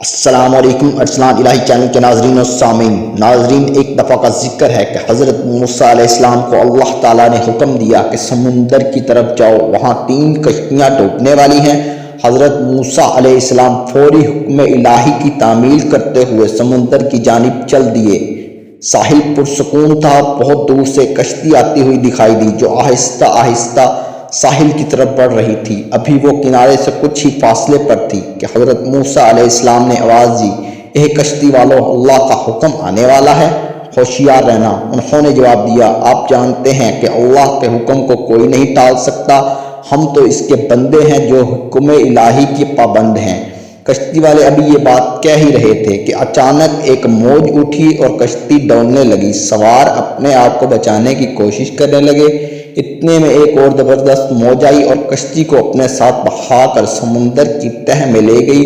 السلام علیکم ارسلان الہی چینل کے ناظرین و سامعین۔ ناظرین، ایک دفعہ کا ذکر ہے کہ حضرت موسیٰ علیہ السلام کو اللہ تعالیٰ نے حکم دیا کہ سمندر کی طرف جاؤ، وہاں 3 کشتیاں ڈوبنے والی ہیں۔ حضرت موسیٰ علیہ السلام فوری حکم الہی کی تعمیل کرتے ہوئے سمندر کی جانب چل دیے۔ ساحل پرسکون تھا، بہت دور سے کشتی آتی ہوئی دکھائی دی جو آہستہ آہستہ ساحل کی طرف بڑھ رہی تھی۔ ابھی وہ کنارے سے کچھ ہی فاصلے پر تھی کہ حضرت موسیٰ علیہ السلام نے آواز دی، اے کشتی والو، اللہ کا حکم آنے والا ہے، ہوشیار رہنا۔ انہوں نے جواب دیا، آپ جانتے ہیں کہ اللہ کے حکم کو کوئی نہیں ٹال سکتا، ہم تو اس کے بندے ہیں جو حکم الہی کے پابند ہیں۔ کشتی والے ابھی یہ بات کہہ ہی رہے تھے کہ اچانک ایک موج اٹھی اور کشتی ڈولنے لگی۔ سوار اپنے آپ کو بچانے کی کوشش کرنے لگے، اتنے میں ایک اور زبردست موج آئی اور کشتی کو اپنے ساتھ بہا کر سمندر کی تہہ میں لے گئی۔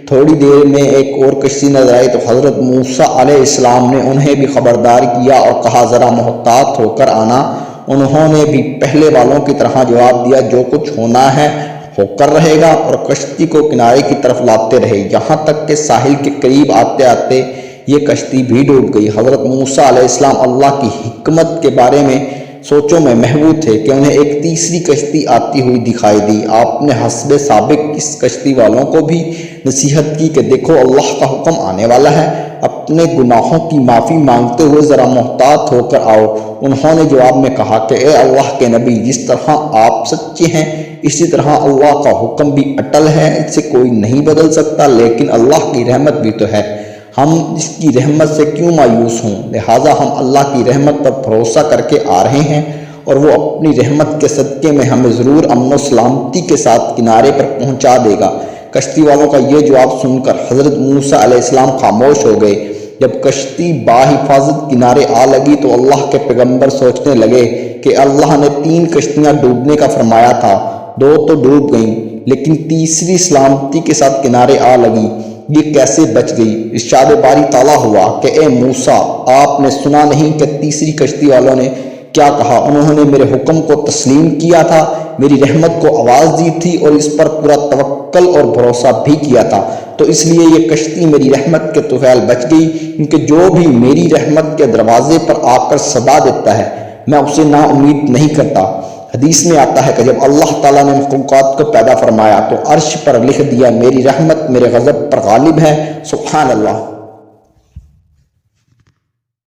تھوڑی دیر میں ایک اور کشتی نظر آئی تو حضرت موسیٰ علیہ السلام نے انہیں بھی خبردار کیا اور کہا، ذرا محتاط ہو کر آنا۔ انہوں نے بھی پہلے والوں کی طرح جواب دیا، جو کچھ ہونا ہے ہو کر رہے گا، اور کشتی کو کنارے کی طرف لاتے رہے، یہاں تک کہ ساحل کے قریب آتے آتے یہ کشتی بھی ڈوب گئی۔ حضرت موسیٰ علیہ السلام اللہ کی حکمت کے بارے میں سوچوں میں محو تھے کہ انہیں ایک تیسری کشتی آتی ہوئی دکھائی دی۔ آپ نے حسب سابق اس کشتی والوں کو بھی نصیحت کی کہ دیکھو، اللہ کا حکم آنے والا ہے، اپنے گناہوں کی معافی مانگتے ہوئے ذرا محتاط ہو کر آؤ۔ انہوں نے جواب میں کہا کہ اے اللہ کے نبی، جس طرح آپ سچے ہیں اسی طرح اللہ کا حکم بھی اٹل ہے، اس سے کوئی نہیں بدل سکتا، لیکن اللہ کی رحمت بھی تو ہے، ہم اس کی رحمت سے کیوں مایوس ہوں؟ لہٰذا ہم اللہ کی رحمت پر بھروسہ کر کے آ رہے ہیں، اور وہ اپنی رحمت کے صدقے میں ہمیں ضرور امن و سلامتی کے ساتھ کنارے پر پہنچا دے گا۔ کشتی والوں کا یہ جواب سن کر حضرت موسیٰ علیہ السلام خاموش ہو گئے۔ جب کشتی باحفاظت کنارے آ لگی تو اللہ کے پیغمبر سوچنے لگے کہ اللہ نے 3 کشتیاں ڈوبنے کا فرمایا تھا، 2 تو ڈوب گئیں، لیکن تیسری سلامتی کے ساتھ کنارے آ لگی، یہ کیسے بچ گئی؟ ارشاد باری تعالیٰ ہوا کہ اے موسیٰ، آپ نے سنا نہیں کہ تیسری کشتی والوں نے کیا کہا؟ انہوں نے میرے حکم کو تسلیم کیا تھا، میری رحمت کو آواز دی تھی اور اس پر پورا توکل اور بھروسہ بھی کیا تھا، تو اس لیے یہ کشتی میری رحمت کے طفیل بچ گئی، کیونکہ جو بھی میری رحمت کے دروازے پر آ کر صدا دیتا ہے میں اسے نا امید نہیں کرتا۔ حدیث میں آتا ہے کہ جب اللہ تعالیٰ نے مخلوقات کو پیدا فرمایا تو عرش پر لکھ دیا، میری رحمت میرے غضب پر غالب ہے۔ سبحان اللہ۔